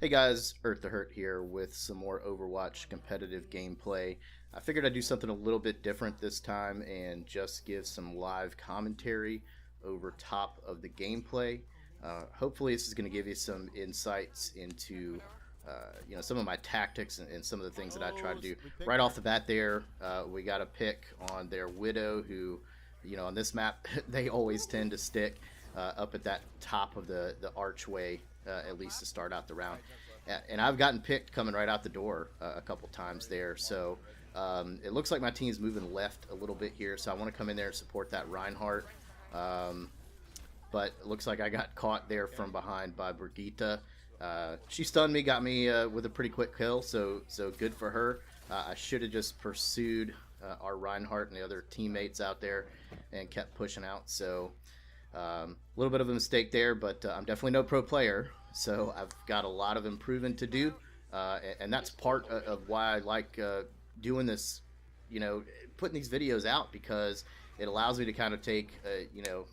Hey guys, Earth the Hurt here with some more Overwatch competitive gameplay. I figured I'd do something a little bit different this time and just give some live commentary over top of the gameplay. Hopefully this is going to give you some insights into some of my tactics and some of the things that I try to do. Right off the bat there, we got a pick on their Widow who, on this map, they always tend to stick up at that top of the archway, at least to start out the round. And I've gotten picked coming right out the door a couple times there. So it looks like my team's moving left a little bit here. So I want to come in there and support that Reinhardt. But it looks like I got caught there from behind by Brigitte. She stunned me, got me with a pretty quick kill. So good for her. I should have just pursued our Reinhardt and the other teammates out there and kept pushing out. So a little bit of a mistake there, but I'm definitely no pro player, so I've got a lot of improving to do, and that's part of why I like doing this, putting these videos out, because it allows me to kind of take a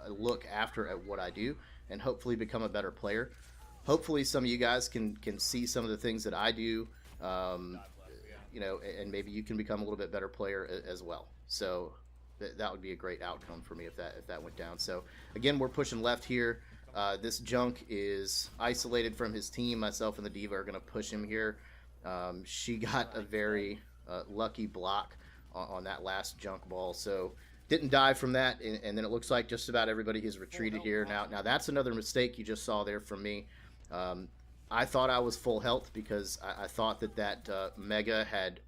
look after at what I do and hopefully become a better player. Hopefully some of you guys can see some of the things that I do, and maybe you can become a little bit better player as well. So that would be a great outcome for me if that went down. So again, we're pushing left here. This junk is isolated from his team. Myself and the Diva are going to push him here. She got a very lucky block on that last junk ball, so didn't die from that. And then it looks like just about everybody has retreated here. Now that's another mistake you just saw there from me. I thought I was full health because I thought that Mega had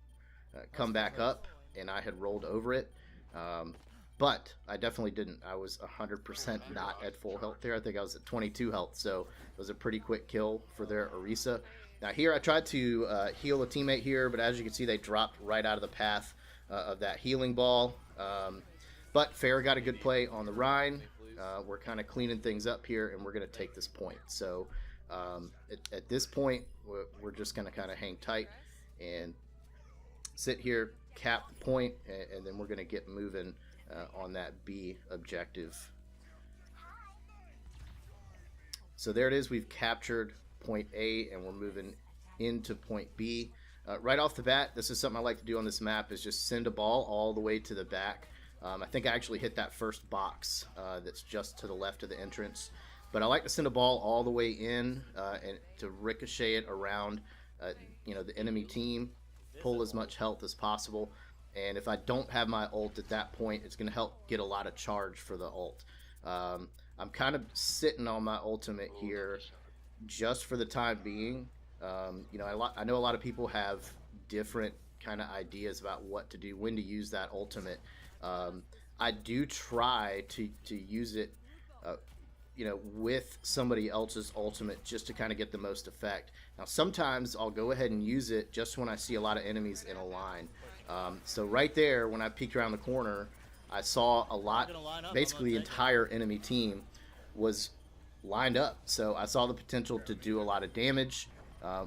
come back up and I had rolled over it. But I definitely didn't. I was 100% not at full health there. I think I was at 22 health, so it was a pretty quick kill for their Orisa. Now here I tried to heal a teammate here, but as you can see, they dropped right out of the path of that healing ball. But Fair got a good play on the Rhine. We're kind of cleaning things up here, and we're going to take this point. So at this point, we're just going to kind of hang tight and sit here, cap the point, and then we're going to get moving on that B objective. So there it is. We've captured point A and we're moving into point B. Right off the bat, this is something I like to do on this map, is just send a ball all the way to the back. I think I actually hit that first box that's just to the left of the entrance, but I like to send a ball all the way in and to ricochet it around the enemy team, pull as much health as possible. And if I don't have my ult at that point, it's going to help get a lot of charge for the ult. I'm kind of sitting on my ultimate here just for the time being. I know a lot of people have different kind of ideas about what to do, when to use that ultimate. I do try to use it with somebody else's ultimate just to kind of get the most effect. Now sometimes I'll go ahead and use it just when I see a lot of enemies in a line. So right there, when I peeked around the corner, I saw a lot, basically the entire enemy team was lined up. So I saw the potential to do a lot of damage.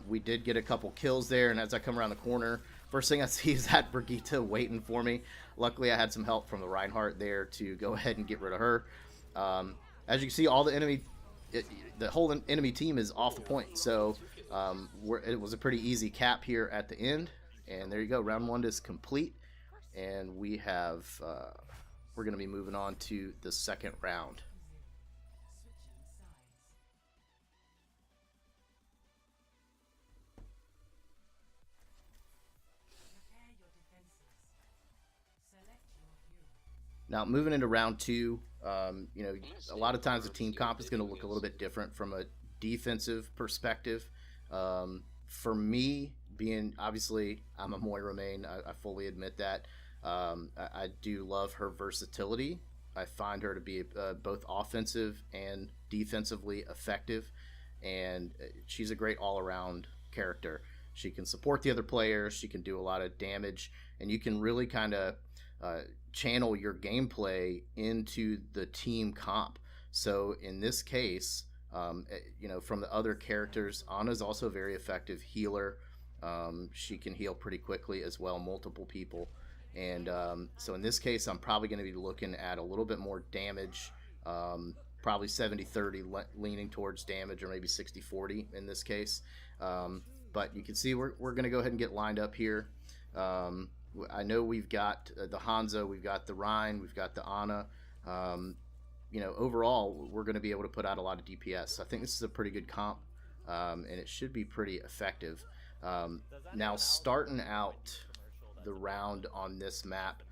We did get a couple kills there, and as I come around the corner, first thing I see is that Brigitte waiting for me. Luckily, I had some help from the Reinhardt there to go ahead and get rid of her. As you can see, all the whole enemy team is off the point. So it was a pretty easy cap here at the end. And there you go. Round one is complete. And we're going to be moving on to the second round. Now, moving into round two, a lot of times the team comp is going to look a little bit different from a defensive perspective. For me, obviously, I'm a Moira main. I fully admit that. I do love her versatility. I find her to be both offensive and defensively effective, and she's a great all-around character. She can support the other players. She can do a lot of damage, and you can really kind of channel your gameplay into the team comp. So in this case, from the other characters, Ana's also a very effective healer. She can heal pretty quickly as well, multiple people. And so in this case, I'm probably going to be looking at a little bit more damage, probably 70-30 leaning towards damage, or maybe 60-40 in this case. But you can see we're going to go ahead and get lined up here. I know we've got the Hanzo, we've got the Rhine, we've got the Ana. Overall, we're going to be able to put out a lot of DPS. I think this is a pretty good comp, and it should be pretty effective. Now, starting out the round on this map,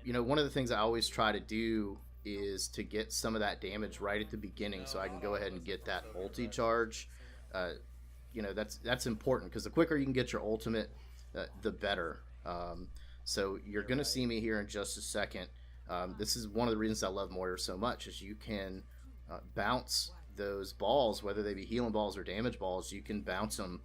one of the things I always try to do is to get some of that damage right at the beginning so I can go ahead and get that ulti charge. That's important because the quicker you can get your ultimate, the better. So you're going to see me here in just a second. This is one of the reasons I love Moira so much, is you can bounce those balls, whether they be healing balls or damage balls, you can bounce them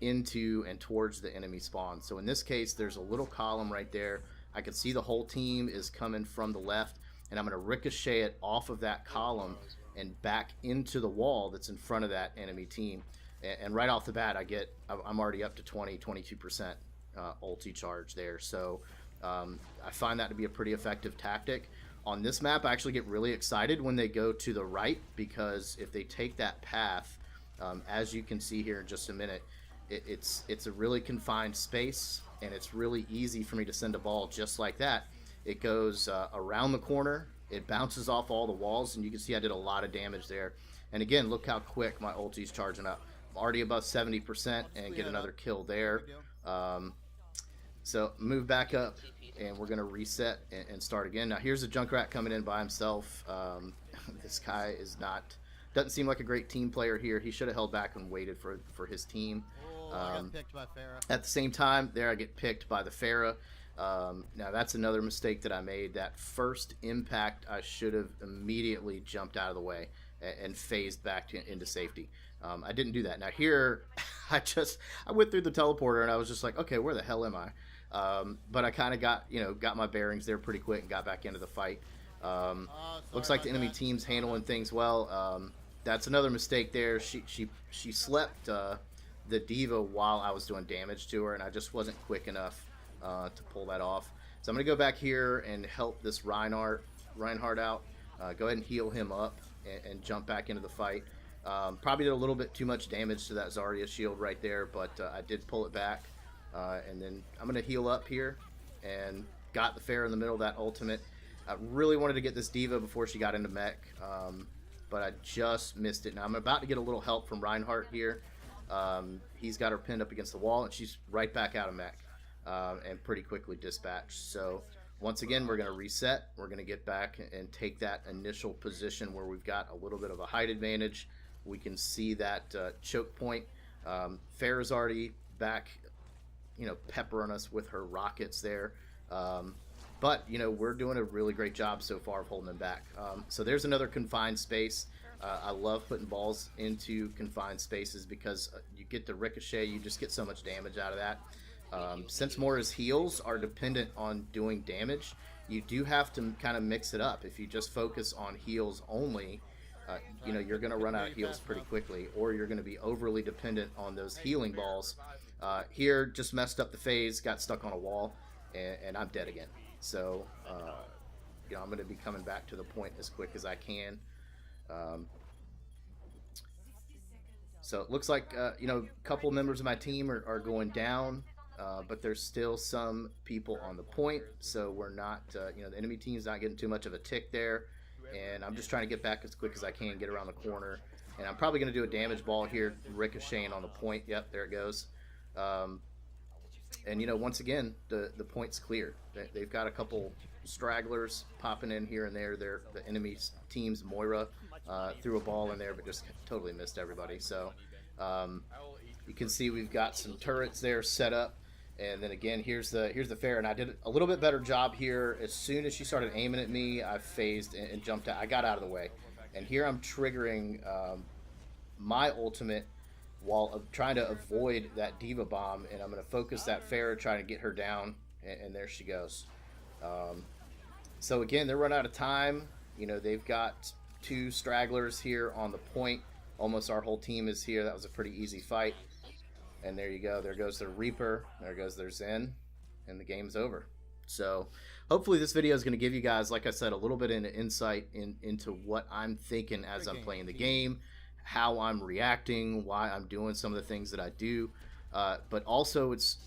into and towards the enemy spawn. So in this case, there's a little column right there. I can see the whole team is coming from the left, and I'm going to ricochet it off of that column and back into the wall that's in front of that enemy team. And right off the bat, I'm already up to 22% ulti charge there. So I find that to be a pretty effective tactic. On this map, I actually get really excited when they go to the right, because if they take that path, as you can see here in just a minute, it's a really confined space, and it's really easy for me to send a ball just like that. It goes around the corner, it bounces off all the walls, and you can see I did a lot of damage there. And again, look how quick my ulti's charging up. I'm already above 70% and get another kill there. So move back up, and we're going to reset and start again. Now here's a Junkrat coming in by himself. This guy doesn't seem like a great team player here. He should have held back and waited for his team. I got picked by Pharah. At the same time, there I get picked by the Pharah. Now that's another mistake that I made. That first impact, I should have immediately jumped out of the way and phased back into safety. I didn't do that. Now here, I went through the teleporter, and I was just like, okay, where the hell am I? But I kind of got my bearings there pretty quick and got back into the fight. Looks like the enemy team's handling things well. That's another mistake there. She slept the D.Va while I was doing damage to her, and I just wasn't quick enough to pull that off. So I'm going to go back here and help this Reinhardt out. Go ahead and heal him up and jump back into the fight. Probably did a little bit too much damage to that Zarya shield right there, but I did pull it back. And then I'm going to heal up here and got the Pharah in the middle of that ultimate. I really wanted to get this D.Va before she got into mech, but I just missed it. Now I'm about to get a little help from Reinhardt here. He's got her pinned up against the wall, and she's right back out of mech and pretty quickly dispatched. So once again, we're going to reset. We're going to get back and take that initial position where we've got a little bit of a height advantage. We can see that choke point. Pharah's already back, peppering us with her rockets there. But we're doing a really great job so far of holding them back. So there's another confined space. I love putting balls into confined spaces because you get the ricochet, you just get so much damage out of that. Since Moira's heals are dependent on doing damage, you do have to kind of mix it up. If you just focus on heals only, you're going to run out of heals pretty quickly, or you're going to be overly dependent on those healing balls. Here, just messed up the phase, got stuck on a wall, and I'm dead again. So, I'm going to be coming back to the point as quick as I can. So it looks like, a couple members of my team are going down, but there's still some people on the point. So we're not, the enemy team's not getting too much of a tick there. And I'm just trying to get back as quick as I can, get around the corner. And I'm probably going to do a damage ball here, ricocheting on the point. Yep, there it goes. And once again, the point's clear. They've got a couple stragglers popping in here and there. The enemy team's Moira threw a ball in there, but just totally missed everybody. So you can see we've got some turrets there set up. And then again, here's the Pharah, and I did a little bit better job here. As soon as she started aiming at me, I phased and jumped out. I got out of the way, and here I'm triggering my ultimate while trying to avoid that D.Va bomb, and I'm going to focus that Pharah, trying to get her down, and there she goes. So again, they're running out of time. They've got two stragglers here on the point. Almost our whole team is here. That was a pretty easy fight. And there you go. There goes their Reaper. There goes their Zen. And the game's over. So hopefully this video is going to give you guys, like I said, a little bit of insight into what I'm thinking as I'm playing the game, how I'm reacting, why I'm doing some of the things that I do. But also, it's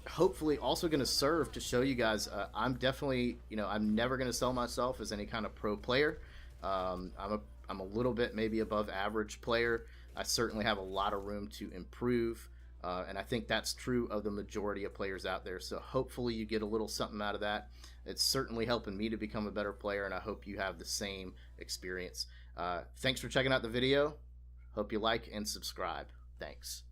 hopefully also going to serve to show you guys I'm definitely, I'm never going to sell myself as any kind of pro player. I'm a little bit maybe above average player. I certainly have a lot of room to improve. And I think that's true of the majority of players out there. So hopefully you get a little something out of that. It's certainly helping me to become a better player, and I hope you have the same experience. Thanks for checking out the video. Hope you like and subscribe. Thanks.